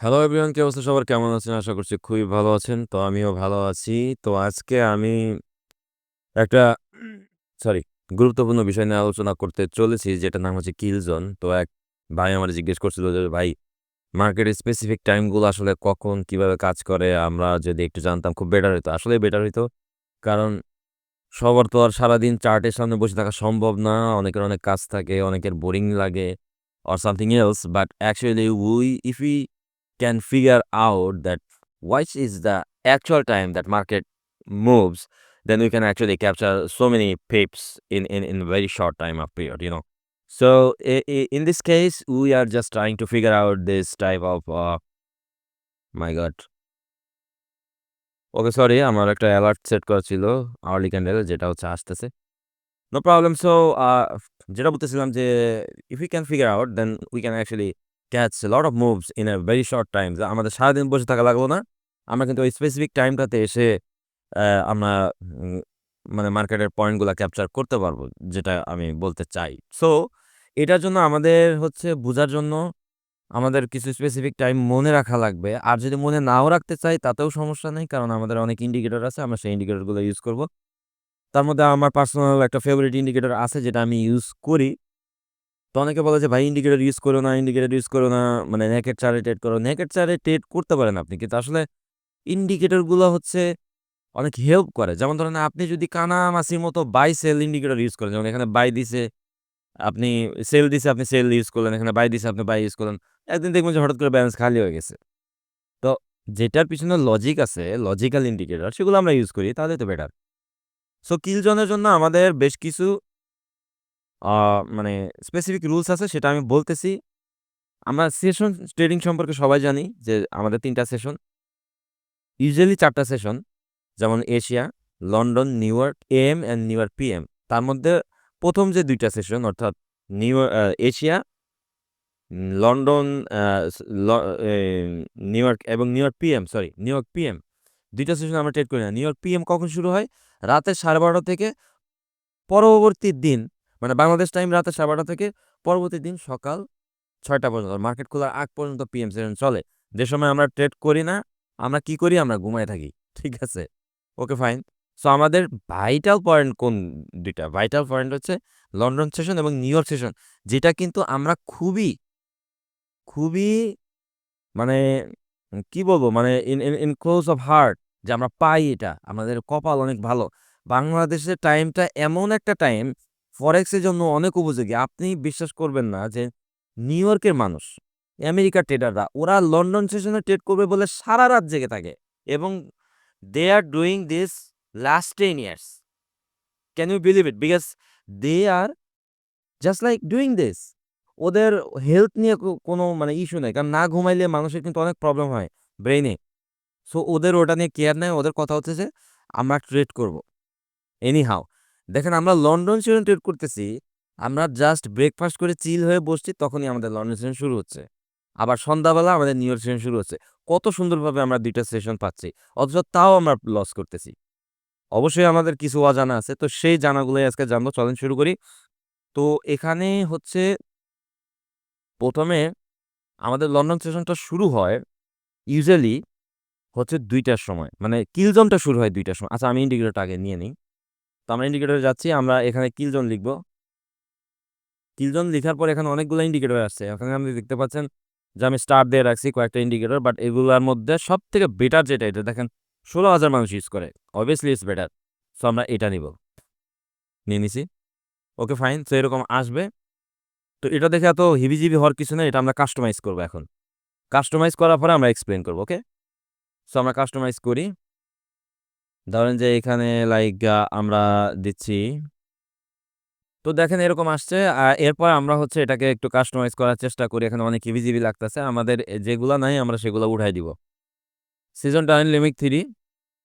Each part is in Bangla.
হ্যালো এভরিওয়ান, কি অবস্থা সবার? কেমন আছেন? আশা করছি খুবই ভালো আছেন। তো আমিও ভালো আছি। তো আজকে আমি একটা সরি গুরুত্বপূর্ণ বিষয় নিয়ে আলোচনা করতে চলেছি, যেটার নাম হচ্ছে কিল জোন। তো এক ভাই আমারে জিজ্ঞেস করছিল যে, "ভাই, মার্কেটের স্পেসিফিক টাইমগুলো আসলে কখন কিভাবে কাজ করে? আমরা যদি একটু জানতাম খুব বেটার হইতো।" আসলেই বেটার হইতো। কারণ সবার তো আর সারাদিন চার্টের সামনে বসে থাকা সম্ভব না। অনেকের অনেক কাজ থাকে, অনেকের বোরিং লাগে or something else. But actually if we can figure out that which is the actual time that market moves, then we can actually capture so many pips in a very short time of period. So in this case, we are just trying to figure out this type of my God. Okay, sorry, আমার একটা অ্যালার্ট সেট করা ছিল আওয়ারলি ক্যান্ডেল, যেটা হচ্ছে আসতেছে। No problem. সো যেটা বলতেছিলাম যে if we can figure out then we can actually catch a lot of moves in a very short time. আমাদের সারাদিন বসে থাকা লাগলো না। আমরা কিন্তু ওই স্পেসিফিক টাইমটাতে এসে আমরা উম মানে মার্কেটের পয়েন্টগুলা ক্যাপচার করতে পারবো, যেটা আমি বলতে চাই। সো এটার জন্য আমাদের হচ্ছে বুঝার জন্য আমাদের কিছু স্পেসিফিক টাইম মনে রাখা লাগবে। আর যদি মনে নাও রাখতে চাই তাতেও সমস্যা নেই। কারণ আমাদের অনেক ইন্ডিকেটর আছে। আমরা সেই ইন্ডিকেটরগুলো ইউজ করব। তার মধ্যে আমার পার্সোনাল একটা ফেভারিট ইন্ডিকেটর আছে, যেটা আমি ইউজ করি। তো অনেকে বলে যে, "ভাই, ইন্ডিকেটর ইউজ করো না, ইন্ডিকেটর ইউজ করো না। মানে নেকেড চার্টে ট্রেড করো।" নেকেড চার্টে ট্রেড করতে পারেন আপনি। কিন্তু আসলে ইন্ডিকেটর গুলো হচ্ছে অনেক হেল্প করে। যেমন ধরেন, আপনি যদি কানামাছির মতো বাই সেল ইন্ডিকেটর ইউজ করেন, যেমন এখানে বাই দিছে, আপনি সেল দিছে, আপনি সেল ইউজ করলেন। এখানে বাই দিছে, আপনি বাই ইউজ করলেন। একদিন দেখবেন যে হঠাৎ করে ব্যালেন্স খালি হয়ে গেছে। তো যেটার পিছনে লজিক আছে, লজিক্যাল ইন্ডিকেটর, সেগুলো আমরা ইউজ করি, তাহলে তো বেটার। সো কিল জোনের জন্য আমাদের বেশ কিছু আ মানে স্পেসিফিক রুলস আছে, সেটা আমি বলতেছি। আমরা সেশন ট্রেডিং সম্পর্কে সবাই জানি যে আমাদের ৩ টা সেশন, ইউজুয়ালি ৪ টা সেশন। যেমন Asia, London, New York AM and New York PM. তার মধ্যে ১ম যে ২ টা সেশন, অর্থাৎ এশিয়া, লন্ডন, আ স ল এ নিউ ইয়র্ক এবং New York PM, New York PM, ২ টা সেশন আমরা ট্রেড করি না। নিউ ইয়র্ক পিএম কখন শুরু হয়? রাতের 12:30 থেকে পরবর্তী দিন, মানে বাংলাদেশ টাইম রাতের 12:30 থেকে পরবর্তী দিন সকাল ৬টা পর্যন্ত, মার্কেট খোলার আগ পর্যন্ত পিএম সেশন চলে। যে সময় আমরা ট্রেড করি না, আমরা কি করি? আমরা ঘুমায়ে থাকি। ঠিক আছে? ওকে, ফাইন। সো আমাদের ভাইটাল পয়েন্ট কোন ২ টা? ভাইটাল পয়েন্ট হচ্ছে লন্ডন সেশন এবং নিউ ইয়র্ক সেশন। যেটা কিন্তু আমরা খুবই মানে কি বলবো? মানে ইন ক্লোজ অফ হার্ট যে আমরা পাই এটা। আমাদের কপাল অনেক ভালো। বাংলাদেশের টাইমটা এমন একটা টাইম, ফরেক্স এর জন্য অনেক উপযোগী। আপনি বিশ্বাস করবেন না যে নিউ ইয়র্কের মানুষ, আমেরিকার ট্রেডাররা, ওরা লন্ডন সেশনে ট্রেড করবে বলে সারারাত জেগে থাকে এবং they are doing this last 10 years. Can you believe it? Because they are just like doing this. ওদের হেলথ নিয়ে কোনো মানে ইস্যু নাই। কারণ না ঘুমাইলে মানুষের কিন্তু অনেক প্রবলেম হয় ব্রেইনে। সো ওদের ওটা নিয়ে কেয়ার নাই। ওদের কথা হচ্ছে যে আমরা ট্রেড করব। এনি হাউ, দেখেন, আমরা লন্ডন সেশন ট্রেড করতেছি। আমরা জাস্ট ব্রেকফাস্ট করে চিল হয়ে বসছি, তখনই আমাদের লন্ডন সেশন শুরু হচ্ছে। আবার সন্ধ্যাবেলা আমাদের নিউ ইয়র্ক সেশন শুরু হচ্ছে। কত সুন্দরভাবে আমরা ২ টা সেশন পাচ্ছি। অথচ তাও আমরা লস করতেছি। অবশ্যই আমাদের কিছু অজানা আছে। তো সেই জানাগুলোই আজকে জানবো। চলেন শুরু করি। তো এখানে হচ্ছে ১ম এ আমাদের লন্ডন সেশনটা শুরু হয় ইউজুয়ালি হচ্ছে ২ টার সময়। মানে কিল জোনটা শুরু হয় ২ টার সময়। আচ্ছা, আমি ইন্ডিকেটরটা আগে নিয়ে নিই। তো আমরা ইন্ডিকেটরে যাচ্ছি। আমরা এখানে কিল জোন লিখব। কিল জোন লিখার পর এখানে অনেকগুলা ইন্ডিকেটর আসছে। এখানে আপনি দেখতে পাচ্ছেন যে আমি স্টার দিয়ে রাখছি কয়েকটা ইন্ডিকেটর। বাট এগুলার মধ্যে সবথেকে বেটার যেটা, এটা দেখেন ১৬,০০০ মানুষ ইউজ করে। Obviously it's better. সো আমরা এটা নিব। নিয়ে নিছি। ওকে, ফাইন। সো এরকম আসবে। তো এটা দেখে এত হিবিজিবি হওয়ার কিছু নেই। এটা আমরা কাস্টমাইজ করব এখন। কাস্টমাইজ করার পরে আমরা এক্সপ্লেইন করব। ওকে? সো আমরা কাস্টমাইজ করি। ধরেন যে এখানে লাইক আমরা দিচ্ছি। তো দেখেন এরকম আসছে। এরপর আমরা হচ্ছে এটাকে একটু কাস্টমাইজ করার চেষ্টা করি। এখানে অনেক হিবিজিবি লাগতেছে। আমাদের যেগুলা নাই আমরা সেগুলা উঠাই দিব। সিজন টাইম লিমিট ৩,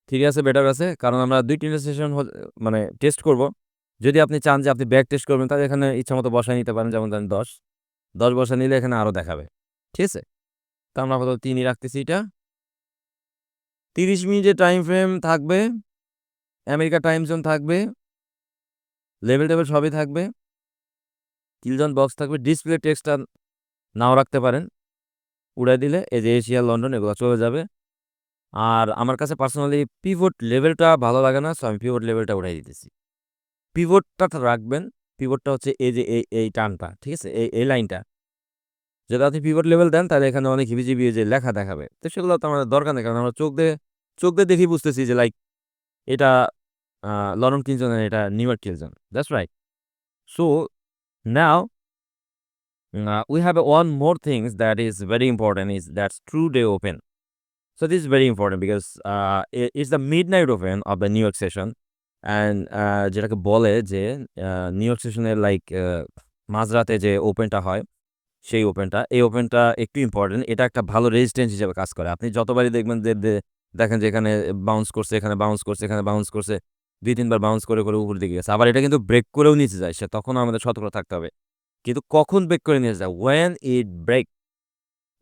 ৩ আছে, বেটার আছে। কারণ আমরা ২-৩ টা সেশন মানে টেস্ট করব। যদি আপনি চান যে আপনি ব্যাক টেস্ট করবেন, তাহলে এখানে ইচ্ছামত বসায় নিতে পারেন। যেমন ধরেন ১০। ১০ বসায় নিলে এখানে আরো দেখাবে। ঠিক আছে? তো আমরা আপাতত ৩ ই রাখতেছি এটা। ৩০ মিনিটের টাইম ফ্রেম থাকবে, আমেরিকা টাইম জোন থাকবে, লেভেল-টেভেল সবই থাকবে। কিল জোন বক্স থাকবে। ডিসপ্লে টেক্সটটা নাও রাখতে পারেন। উড়াই দিলে এই যে এশিয়া, লন্ডন এগুলো চলে যাবে। আর আমার কাছে পার্সোনালি পিভট লেভেলটা ভালো লাগে না, সো আমি পিভট লেভেলটা উঠাই দিতেছি। পিভটটা রাখবেন, পিভটটা হচ্ছে এই যে এই টার্নটা, ঠিক আছে? এই লাইনটা যদি আপনি পিভট লেভেল দেন তাহলে এখানে অনেক হিবিজিবি যে লেখা দেখাবে, তো সেগুলো তো আমাদের দরকার নেই, কারণ আমরা চোখ দিয়ে দেখেই বুঝতেছি যে লাইক এটা লন্ডন কিলজন, এটা New York killzone. That's right. So now we have one more things that is very important, is that's true day open. So this is very important because it's the midnight open of the New York session, and যেটাকে বলে যে নিউ ইয়র্ক সেশনের লাইক মাঝরাতে যে ওপেনটা হয়, সেই ওপেনটা, এই ওপেনটা একটু ইম্পর্টেন্ট। এটা একটা ভালো রেজিস্ট্যান্স হিসেবে কাজ করে। আপনি যতবারই দেখবেন দেখেন যে এখানে বাউন্স করছে, এখানে বাউন্স করছে, এখানে বাউন্স করছে, ২-৩ বার বাউন্স করে উপরের দিকে গেছে। আবার এটা কিন্তু ব্রেক করেও নিচে যায়, তখনও আমাদের সতর্ক থাকতে হবে। কিন্তু কখন ব্রেক করে নিয়ে যায়? when it break,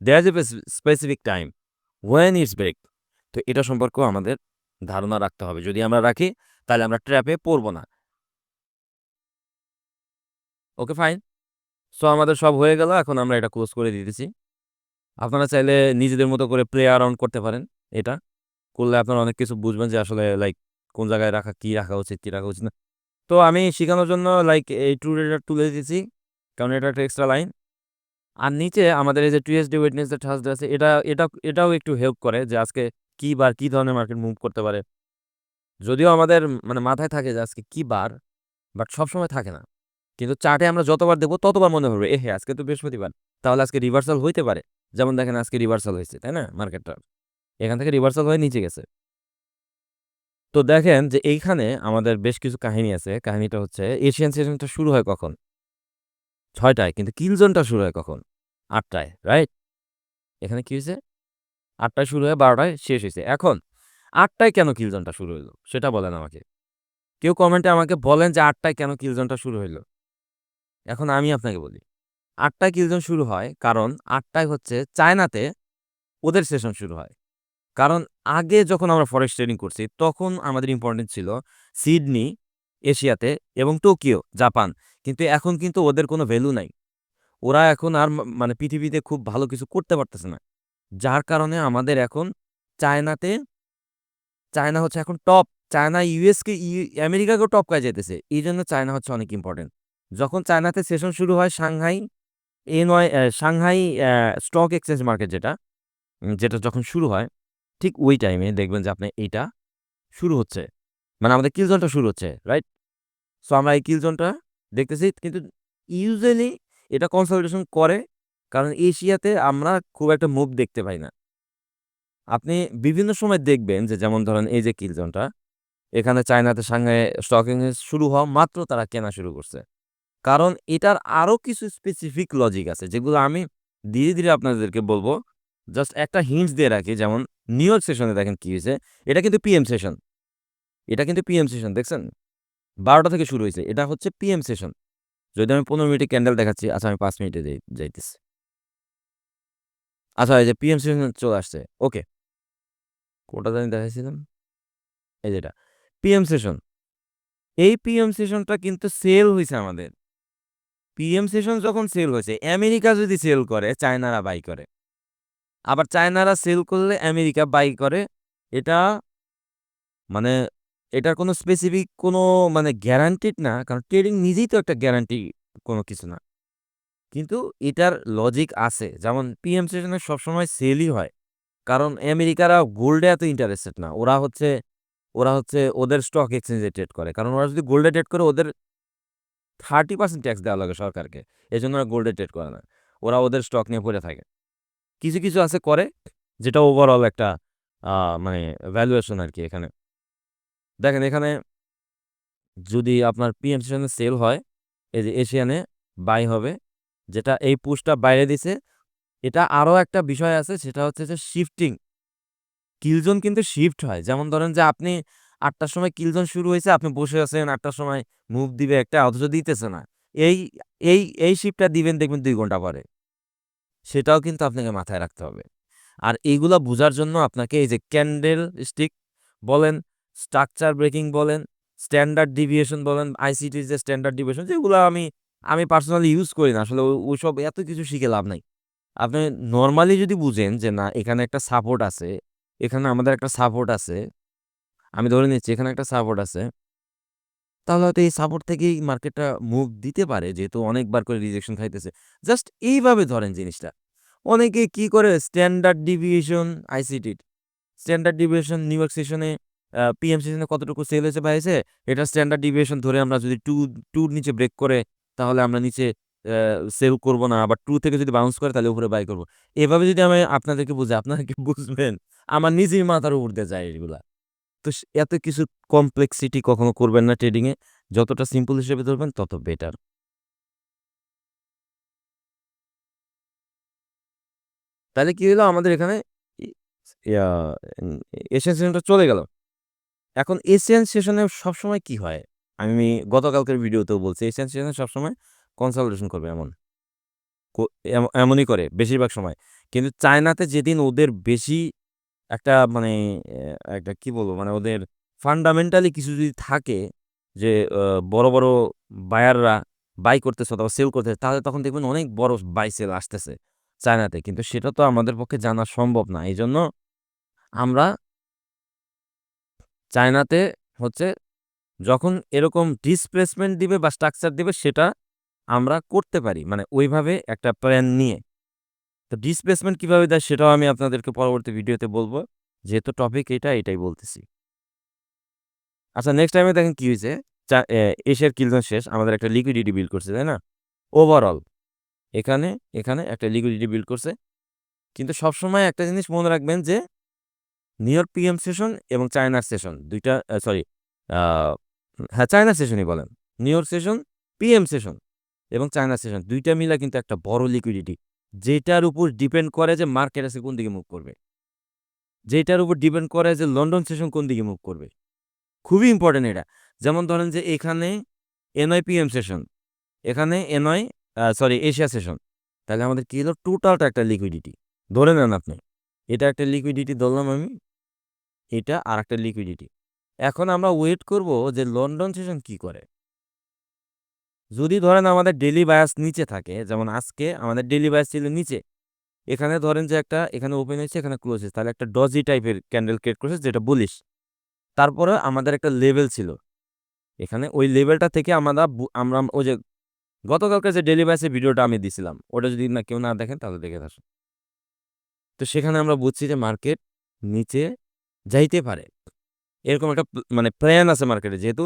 there is a specific time when it's break। তো এটা সম্পর্কেও আমাদের ধারণা রাখতে হবে। যদি আমরা রাখি তাহলে আমরা ট্র্যাপে পড়ব না। ওকে, ফাইন। সো আমাদের সব হয়ে গেল। এখন আমরা এটা ক্লোজ করে দিতেছি। আপনারা চাইলে নিজেদের মতো করে প্লে অ্যারাউন্ড করতে পারেন। এটা করলে আপনারা অনেক কিছু বুঝবেন যে আসলে লাইক কোন জায়গায় রাখা, কি রাখা উচিত, কি রাখা উচিত না। তো আমি শিখানোর জন্য লাইক এই ট্রু ডেটা তুলে দিয়েছি, কারণ এটা একটা এক্সট্রা লাইন। আর নিচে আমাদের এই যে টিউএসডে, ওয়েডনেসডে, থার্সডে আছে, এটাও একটু হেল্প করে যে আজকে কি বার, কি ধরনের মার্কেট মুভ করতে পারে। যদিও আমাদের মানে মাথায় থাকে যে আজকে কি বার, বাট সবসময় থাকে না। কিন্তু চার্টে আমরা যতবার দেখবো ততবার মনে হবে আজকে তো বৃহস্পতিবার, তাহলে আজকে রিভার্সাল হইতে পারে। যেমন দেখেন আজকে রিভার্সাল হয়েছে, তাই না? মার্কেটটা এখান থেকে রিভার্সাল হয়ে নিচে গেছে। তো দেখেন যে এইখানে আমাদের বেশ কিছু কাহিনী আছে। কাহিনীটা হচ্ছে এশিয়ান সেশনটা শুরু হয় কখন? ৬টায়, কিন্তু কিল জোনটা শুরু হয় কখন? ৮টায়, রাইট? এখানে কি হয়েছে? ৮টায় শুরু হয়ে ১২টায় শেষ হয়েছে। এখন ৮টায় কেন কিল জোনটা শুরু হইলো সেটা বলেন আমাকে। কেউ কমেন্টে আমাকে বলেন যে ৮টায় কেন কিল জোনটা শুরু হইলো? এখন আমি আপনাকে বলি। ৮টায় কিল জোন শুরু হয় কারণ ৮টায় হচ্ছে চায়নাতে ওদের সেশন শুরু হয়। কারণ আগে যখন আমরা ফরেক্স ট্রেডিং করছি তখন আমাদের ইম্পোর্টেন্ট ছিল সিডনি এশিয়াতে এবং টোকিও জাপান। কিন্তু এখন কিন্তু ওদের কোনো ভ্যালু নাই। ওরা এখন আর মানে পৃথিবীতে খুব ভালো কিছু করতে পারতেছে না। যার কারণে আমাদের এখন চায়নাতে, চায়না হচ্ছে এখন টপ। চায়না ইউএসকে আমেরিকাকেও টপকায় যেতেছে। এইজন্য চায়না হচ্ছে অনেক ইম্পোর্টেন্ট। যখন চায়নাতে সেশন শুরু হয় সাংহাই স্টক এক্সচেঞ্জ মার্কেট, যেটা যখন শুরু হয় ঠিক ওই টাইমে দেখবেন যে আপনার এইটা শুরু হচ্ছে। মানে আমাদের কিল জোনটা শুরু হচ্ছে, রাইট? সো আমরা এই কিল জোনটা দেখতেছি, কিন্তু ইউজুয়ালি এটা কনসলিডেশন করে, কারণ এশিয়াতে আমরা খুব একটা মুভ দেখতে পাই না। আপনি বিভিন্ন সময় দেখবেন যে যেমন ধরেন এই যে কিল জোনটা, এখানে চায়নাতে সাংহাই স্টক এক্সচেঞ্জ শুরু হওয়া মাত্র তারা কেনা শুরু করছে। কারণ এটার আরো কিছু স্পেসিফিক লজিক আছে যেগুলো আমি ধীরে, ধীরে আপনাদেরকে বলব। জাস্ট একটা হিন্টস দিয়ে রাখি, যেমন নিউ ইয়র্ক সেশনে দেখেন কি হইছে। এটা কিন্তু পিএম সেশন। এটা কিন্তু পিএম সেশন, দেখছেন? ১২টা থেকে শুরু হইছে। এটা হচ্ছে পিএম সেশন। যদি আমি ১৫ মিনিটে ক্যান্ডেল দেখাচ্ছি, আচ্ছা আমি ৫ মিনিটে যাইতেছি। আচ্ছা এই যে পিএম সেশন চলে আসছে। ওকে। কোনটা জানি দেখাইছিলাম? এই যে এটা। PM session. এই পিএম সেশনটা কিন্তু সেল হইছে আমাদের। পিএম সেশন যখন সেল হয়েছে, আমেরিকা যদি সেল করে, চায়নারা বাই করে। আবার চায়নারা সেল করলে আমেরিকা বাই করে। এটা মানে এটার কোনো স্পেসিফিক কোনো মানে গ্যারান্টিড না। কারণ ট্রেডিং নিজেই তো একটা গ্যারান্টি কোনো কিছু না। কিন্তু এটার লজিক আছে। যেমন পিএম সেশনে সবসময় সেলই হয়। কারণ আমেরিকারা গোল্ডে এত ইন্টারেস্টেড না। ওরা হচ্ছে ওদের স্টক এক্সচেঞ্জে ট্রেড করে। কারণ ওরা যদি গোল্ডে ট্রেড করে ওদের 30% ট্যাক্স দেওয়া লাগে সরকারকে। এজন্য ওরা গোল্ডে ট্রেড করে না। ওরা ওদের স্টক নিয়ে পড়ে থাকে। কিছু, কিছু আছে করে, যেটা ওভারঅল একটা আ মানে ভ্যালুয়েশন আরকি এখানে। দেখেন এখানে যদি আপনার পিএম সেশনে সেল হয়, এই যে এশিয়ানে বাই হবে, যেটা এই পুশটা বাইরে দিছে। এটা আরো একটা বিষয় আছে, সেটা হচ্ছে যে শিফটিং। কিল জোন কিন্তু শিফট হয়। যেমন ধরেন যে আপনি ৮ টার সময় কিল জোন শুরু হইছে, আপনি বসে আছেন ৮ টার সময় মুভ দিবে একটা, অথচ দিতেছে না। এই এই শিফটটা দিবেন দেখবেন ২ ঘন্টা পরে। সেটাও কিন্তু আপনাকে মাথায় রাখতে হবে। আর এইগুলা বুঝার জন্য আপনাকে এই যে ক্যান্ডেল স্টিক বলেন, স্ট্রাকচার ব্রেকিং বলেন, স্ট্যান্ডার্ড ডিভিয়েশন বলেন, আইসিটির যে স্ট্যান্ডার্ড ডিভিয়েশন, যেগুলো আমি পার্সোনালি ইউজ করি না। আসলে ওইসব এত কিছু শিখে লাভ নাই। আপনি নরমালি যদি বুঝেন যে না এখানে একটা সাপোর্ট আছে, এখানে আমাদের একটা সাপোর্ট আছে। আমি ধরে নিচ্ছি এখানে একটা সাপোর্ট আছে। তাহলে হয়তো এই সাপোর্ট থেকেই মার্কেটটা মুভ দিতে পারে যেহেতু অনেকবার করে রিজেকশন খাইতেছে। জাস্ট এইভাবে ধরেন জিনিসটা। অনেকে কি করে স্ট্যান্ডার্ড ডিভিয়েশন আইসিটির স্ট্যান্ডার্ড ডিভিয়েশন নিউ ইয়র্ক সেশনে পিএম সেশনে কতটুকু সেল হয়েছে বা হয়েছে এটা স্ট্যান্ডার্ড ডিভিয়েশন ধরে আমরা যদি টুর নিচে ব্রেক করে তাহলে আমরা নিচে সেল করব না, আবার টু থেকে যদি বাউন্স করে তাহলে উপরে বাই করব। এভাবে যদি আমি আপনাদেরকে বুঝাই আপনারা কি বুঝবেন? আমার নিজেই মাথার উপর দিয়ে যায় এগুলা। তো এত কিছু কমপ্লেক্সিটি কখনো করবেন না ট্রেডিং এ। যতটা সিম্পল হিসেবে ধরবেন তত বেটার। তাইলে কি হলো আমাদের এখানে ই ইয়া এশিয়ান সেশনটা চলে গেল। এখন এশিয়ান সেশনে সবসময় কি হয়? আমি গতকালকের ভিডিওতেও বলছি, এশিয়ান সেশনে সবসময় কনসলিডেশন করবে এমন। এমনই করে বেশিরভাগ সময়। কিন্তু চায়নাতে যেদিন ওদের বেশি একটা মানে একটা কি বলবো? মানে ওদের ফান্ডামেন্টালি কিছু যদি থাকে যে আ বড়, বড় বায়াররা বাই করতেছে অথবা সেল করতেছে তাহলে তখন দেখবেন অনেক বড় বাই সেল আসতেছে চায়নাতে। কিন্তু সেটা তো আমাদের পক্ষে জানা সম্ভব না। এজন্য আমরা চায়নাতে হচ্ছে যখন এরকম ডিসপ্লেসমেন্ট দিবে বা স্ট্রাকচার দিবে সেটা আমরা করতে পারি। মানে ওইভাবে একটা প্ল্যান নিয়ে। তো ডিসপ্লেসমেন্ট কিভাবে দেয় সেটাও আমি আপনাদেরকে পরবর্তী ভিডিওতে বলব। যেহেতু টপিক এটা, এটাই বলতেছি। আচ্ছা নেক্সট টাইমে দেখেন কি হইছে? এশিয়ার কিলজন শেষ। আমাদের একটা লিকুইডিটি বিল্ড করছে, তাই না? ওভারঅল এখানে, এখানে একটা লিকুইডিটি বিল্ড করছে। কিন্তু সবসময় একটা জিনিস মনে রাখবেন যে নিউ ইয়র্ক পিএম সেশন এবং চায়নার সেশন ২ টা সরি আ হ্যাঁ, চায়নার সেশনই বলেন। New York session, PM session এবং চায়না সেশন ২ টা মিলা কিন্তু একটা বড় লিকুইডিটি। যেটার উপর ডিপেন্ড করে যে মার্কেট আজকে কোন দিকে মুভ করবে। যেটার উপর ডিপেন্ড করে যে লন্ডন সেশন কোন দিকে মুভ করবে। খুবই ইম্পোর্টেন্ট এটা। যেমন ধরেন যে এখানে এনওয়াই পিএম সেশন, এখানে এনওয়াই সরি এশিয়া সেশন। তাহলে আমাদের কি হলো? টোটালটা একটা লিকুইডিটি। ধরে নেন আপনি। এটা একটা লিকুইডিটি ধরলাম আমি, এটা আরেকটা লিকুইডিটি। এখন আমরা ওয়েট করব যে লন্ডন সেশন কি করে? যদি ধরেন আমাদের ডেইলি বায়াস নিচে থাকে, যেমন আজকে আমাদের ডেইলি বায়াস ছিল নিচে। এখানে ধরেন যে একটা এখানে ওপেন হয়েছে, এখানে ক্লোজ হয়েছে। তাহলে একটা ডজি টাইপের ক্যান্ডেল ক্রিয়েট করেছে যেটা বুলিশ। তারপরে আমাদের একটা লেভেল ছিল। এখানে ওই লেভেলটা থেকে আমরা ওই যে গতকালকে যে ডেইলি বায়াসের ভিডিওটা আমি দিছিলাম, ওটা যদি না কেউ না দেখেন তাহলে দেখে আসুন। তো সেখানে আমরা বুঝছি যে মার্কেট নিচে যাইতে পারে। এরকম একটা মানে প্ল্যান আছে মার্কেটে। যেহেতু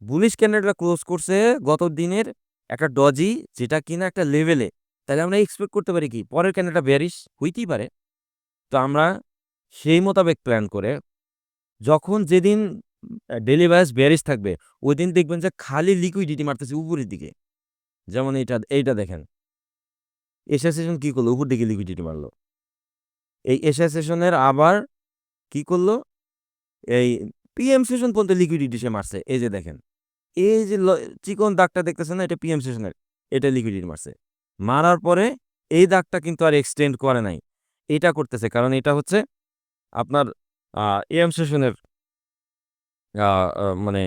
বুলিশ ক্যান্ডেলটা ক্লোজ করছে গত দিনের একটা ডজি যেটা কিনা একটা লেভেলে। তাহলে আমরা এক্সপেক্ট করতে পারি কি? পরের ক্যান্ডেলটা বেয়ারিশ হইতেই পারে। তো আমরা সেই মোতাবেক প্ল্যান করে যখন যেদিন ডেইলি বায়াস বেয়ারিশ থাকবে, ওইদিন দেখবেন যে খালি লিকুইডিটি মারতেছে উপরের দিকে। যেমন এইটা দেখেন। এশিয়া সেশন কি করলো? উপর দিকে লিকুইডিটি মারল। এই এশিয়া সেশনের আবার কি করলো? এই পিএম সেশন পর্যন্ত লিকুইডিটি সে মারছে। এই যে দেখেন। এই যে চিকন দাগটা দেখতেছেন না? এটা পিএম সেশনের। এটা লিকুইডিটি মারছে। মারার পরে এই দাগটা কিন্তু আর এক্সটেন্ড করে নাই। এটা করতেছে। কারণ এটা হচ্ছে আপনার আ এএম সেশনের আ আ মানে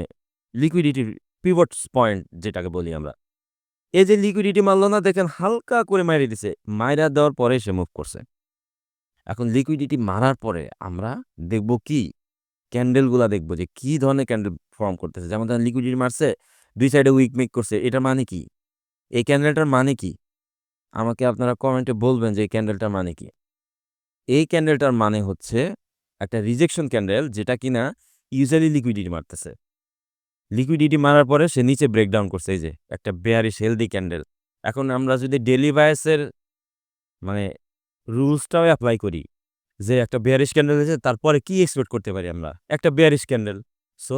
লিকুইডিটির পিভটস পয়েন্ট যেটাকে বলি আমরা। এই যে লিকুইডিটি মারল না দেখেন হালকা করে মাইরে দিছে। মাইরা দেওয়ার পরে সে মুভ করছে। এখন লিকুইডিটি মারার পরে আমরা দেখব কি? ক্যান্ডেলগুলা দেখব যে কি ধরনের ক্যান্ডেল ফর্ম করতেছে। যেমন ধরেন লিকুইডিটি মারছে, ২ সাইডে উইক মেক করছে। এটার মানে কি? এই ক্যান্ডেলটার মানে কি? আমাকে আপনারা কমেন্টে বলবেন যে এই ক্যান্ডেলটার মানে কি? এই ক্যান্ডেলটার মানে হচ্ছে একটা রিজেকশন ক্যান্ডেল যেটা কিনা ইউজুয়ালি লিকুইডিটি মারতেছে। লিকুইডিটি মারার পরে সে নিচে ব্রেকডাউন করছে এই যে একটা বেয়ারিশ হেলথি ক্যান্ডেল। এখন আমরা যদি ডেইলি বায়াসের মানে রুলসটাও এপ্লাই করি যে একটা বেয়ারিশ ক্যান্ডেল হয়েছে তারপরে কি এক্সপেক্ট করতে পারি আমরা? একটা বেয়ারিশ ক্যান্ডেল। সো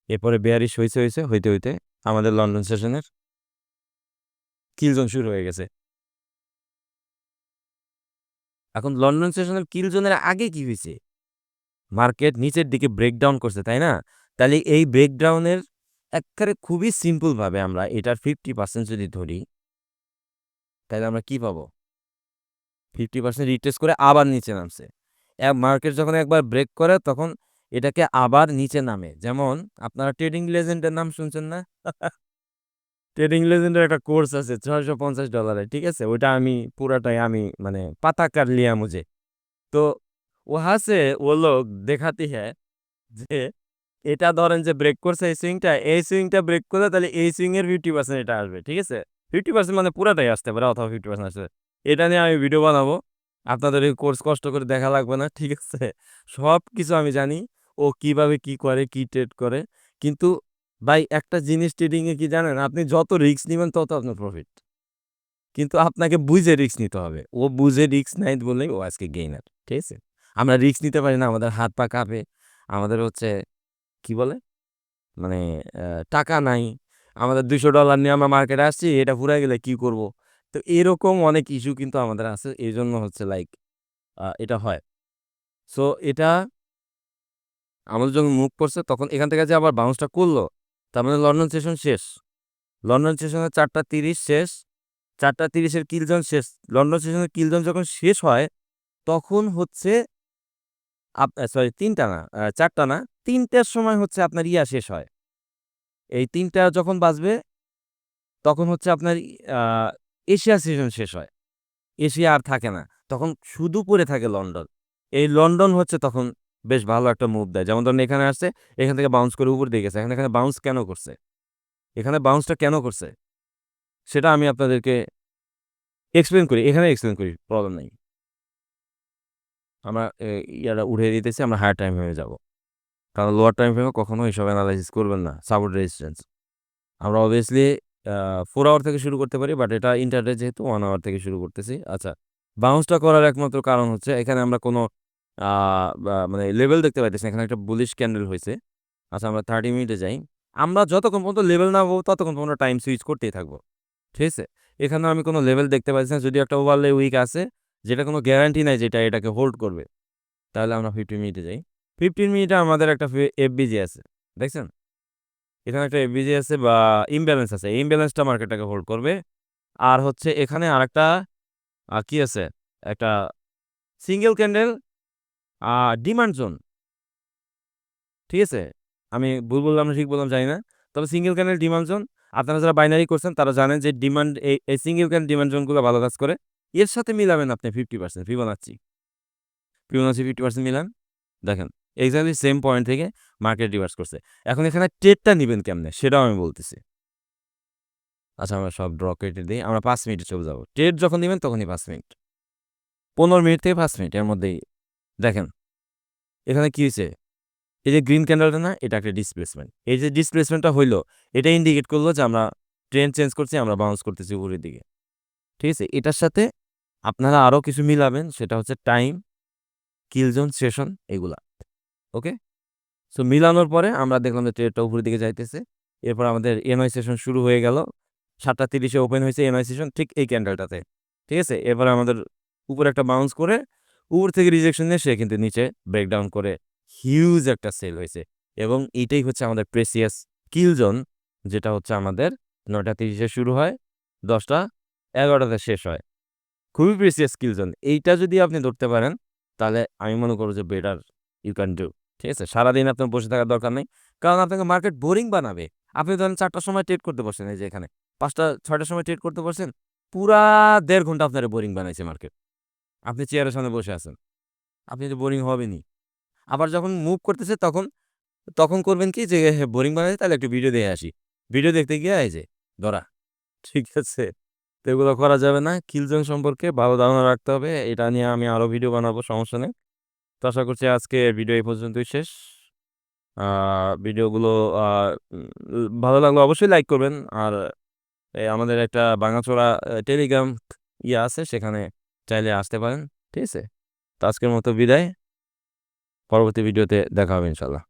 এরপরে বেয়ারিশ হইতে আমাদের লন্ডন সেশনের কিল জোন শুরু হয়ে গেছে। এখন লন্ডন সেশনের কিল জোনের আগে কি হইছে? মার্কেট নিচের দিকে ব্রেকডাউন করছে, তাই না? তাহলে এই ব্রেকডাউনের এক্কারে খুবই সিম্পল ভাবে আমরা এটার 50% যদি ধরি, তাইলে আমরা কি পাবো? 50% রিট্রেস করে আবার নিচে নামছে। মার্কেট যখন একবার ব্রেক করে তখন এটাকে আবার নিচে নামে। যেমন আপনারা ট্রেডিং লেজেন্ড এর নাম শুনছেন না? ট্রেডিং লেজেন্ডের একটা কোর্স আছে $650, ঠিক আছে? ওইটা আমি পুরাটাই আমি মানে পাতা কার লিয়া মুঝে। তো वहां से वो लोग देखाती है যে এটা ধরেন যে ব্রেক করছে এই সুইংটা ব্রেক করলে তাহলে এই সুইং এর 50% এটা আসবে, ঠিক আছে? 50% মানে পুরাটাই আসতে পারে অথবা 50% আসবে। এটা নিয়ে আমি ভিডিও বানাবো। আপনাদের এই কোর্স কষ্ট করে দেখা লাগবে না, ঠিক আছে? সবকিছু আমি জানি। ও কিভাবে কি করে, কি ট্রেড করে। কিন্তু ভাই একটা জিনিস ট্রেডিং এ কি জানেন? আপনি যত রিস্ক নিবেন তত আপনার প্রফিট। কিন্তু আপনাকে বুঝে রিস্ক নিতে হবে। ও বুঝে রিস্ক নেয় বলেই ও আজকে গেইনার। ঠিক আছে? আমরা রিস্ক নিতে পারি না। আমাদের হাত পা কাঁপে। আমাদের হচ্ছে কি বলে? মানে আ টাকা নাই। আমাদের $200 নিয়ে আমরা মার্কেটে আসছি। এটা ফুরায় গেলে কি করব? তো এরকম অনেক ইস্যু কিন্তু আমাদের আছে। এজন্য হচ্ছে লাইক এটা হয়। সো এটা আমাদের যখন মুভ করছে তখন এখান থেকে যে আবার বাউন্সটা করল, তার মানে লন্ডন সেশন শেষ। লন্ডন সেশনে ৪টা ৩০ শেষ। ৪টা ৩০ এর কিল জোন শেষ। লন্ডন সেশনের কিল জোন যখন শেষ হয়, তখন হচ্ছে সরি ৩ টা না, ৪ টা না, ৩ টার সময় হচ্ছে আপনার শেষ হয়। এই ৩ টা যখন বাজবে, তখন হচ্ছে আপনার আ এশিয়া সেশন শেষ হয়। এশিয়া আর থাকে না। তখন শুধু পড়ে থাকে লন্ডন। এই লন্ডন হচ্ছে তখন বেশ ভালো একটা মুভ দেয়। যেমন ধরুন এখানে আসছে, এখান থেকে বাউন্স করে উপর দিয়ে গেছে। এখন এখানে বাউন্স কেন করছে? এখানে বাউন্সটা কেন করছে? সেটা আমি আপনাদেরকে এক্সপ্লেইন করি। এখানে এক্সপ্লেইন করি, প্রবলেম নাই। আমরা ইয়াটা উঠিয়ে দিতেছি, আমরা হায়ার টাইম ফ্রেমে যাব। কারণ লোয়ার টাইম ফ্রেমে কখনো এসব এনালাইসিস করবেন না। Support resistance. আমরা obviously আ 4 আওয়ার থেকে শুরু করতে পারি। বাট এটা ইন্টারডে যেহেতু 1 আওয়ার থেকে শুরু করতেছি। আচ্ছা, বাউন্সটা করার একমাত্র কারণ হচ্ছে এখানে আমরা কোনো আ মানে লেভেল দেখতে পাইতেছি না। এখানে একটা বুলিশ ক্যান্ডেল হইছে। আচ্ছা, আমরা 30 মিনিটে যাই। আমরা যতক্ষণ পর্যন্ত লেভেল না পাবো ততক্ষণ পর্যন্ত টাইম সুইচ করতেই থাকবো। ঠিক আছে? এখানেও আমি কোনো লেভেল দেখতে পাচ্ছি না। যদিও একটা ওভারলে উইক আছে, যেটা কোনো গ্যারান্টি নাই যে এটা এটাকে হোল্ড করবে। তাহলে আমরা 15 মিনিটে যাই। 15 মিনিটে আমাদের একটা এফবিজি আছে। দেখছেন? এখানে একটা এফবিজি আছে বা ইমব্যালেন্স আছে। এই ইমব্যালেন্সটা মার্কেটটাকে হোল্ড করবে। আর হচ্ছে এখানে আরেকটা কি আছে? একটা সিঙ্গেল ক্যান্ডেল আ ডিমান্ড জোন। ঠিক আছে? আমি ভুল বললাম না ঠিক বললাম জানি না। তবে সিঙ্গেল ক্যান্ডেল ডিমান্ড জোন, আপনারা যারা বাইনারি করছেন তারা জানেন যে ডিমান্ড এই সিঙ্গেল ক্যান্ডেল ডিমান্ড জোনগুলো ভালো কাজ করে। এর সাথে মিলাবেন আপনি 50% ফিবোনাচ্চি। Fibonacci 50% Milan. দেখেন, এক্সাক্টলি সেম পয়েন্ট থেকে মার্কেট রিভার্স করছে। এখন এখানে ট্রেডটা নিবেন কেমনে? সেটাও আমি বলতেছি। আচ্ছা, আমরা সব ড্র কেটে দেই। আমরা ৫ মিনিটে চলে যাব। ট্রেড যখন নিবেন তখনই ৫ মিনিট। ১৫ মিনিট থেকে ৫ মিনিট এর মধ্যেই দেখেন, এখানে কি হইছে? এই যে গ্রিন ক্যান্ডেলটা না? এটা একটা ডিসপ্লেসমেন্ট। এই যে ডিসপ্লেসমেন্টটা হইলো, এটা ইন্ডিকেট করলো যে আমরা ট্রেন্ড চেঞ্জ করছি, আমরা বাউন্স করতেছি উপরের দিকে। ঠিক আছে? এটার সাথে আপনারা আরো কিছু মিলাবেন, সেটা হচ্ছে টাইম, কিল জোন, সেশন এগুলা। ওকে? সো মিলানোর পরে আমরা দেখলাম যে ট্রেডটা উপরের দিকে যাইতেছে। এরপর আমাদের এনওয়াই সেশন শুরু হয়ে গেল। ৭টা ৩০ এ ওপেন হইছে এনওয়াই সেশন ঠিক এই ক্যান্ডেলটাতে। ঠিক আছে? এরপরে আমাদের উপরে একটা বাউন্স করে উপর থেকে রিজেকশন নিয়ে সে কিন্তু নিচে ব্রেকডাউন করে হিউজ একটা সেল হইছে। এবং এইটাই হচ্ছে আমাদের প্রেসিয়াস কিল জোন, যেটা হচ্ছে আমাদের ৯টা ৩০ এ শুরু হয়, ১০টা ১১টাতে শেষ হয়। খুবই প্রিসিয়াস স্কিল জোন। এইটা যদি আপনি ধরতে পারেন, তাহলে আমি মনে করব যে বেটার ইউ ক্যান ডু। ঠিক আছে? সারাদিন আপনার বসে থাকার দরকার নেই। কারণ আপনাকে মার্কেট বোরিং বানাবে। আপনি ধরেন ৪ টার সময় ট্রেড করতে বসছেন এই যে এখানে। ৫টা ৬ টার সময় ট্রেড করতে বসছেন। পুরা ১.৫ ঘন্টা আপনারে বোরিং বানাইছে মার্কেট। আপনি চেয়ারের সামনে বসে আছেন। আপনি তো বোরিং হবেনই। আবার যখন মুভ করতেছে তখন তখন করবেন কি যে বোরিং বানাইছে তাহলে একটু ভিডিও দেখে আসি। ভিডিও দেখতে গিয়ে এই যে ধরা। ঠিক আছে? তো এগুলো করা যাবে না। কিলজোন সম্পর্কে ভালো ধারণা রাখতে হবে। এটা নিয়ে আমি আরো ভিডিও বানাবো, সমস্যা নেই। তো আশা করছি আজকের ভিডিও এই পর্যন্তই শেষ। আ ভিডিওগুলো আ ভালো লাগলে অবশ্যই লাইক করবেন। আর আমাদের একটা ভাঙাচোরা টেলিগ্রাম আছে, সেখানে চাইলে আসতে পারেন। ঠিক আছে? তো আজকের মতো বিদায়। পরবর্তী ভিডিওতে দেখা হবে ইনশাআল্লাহ।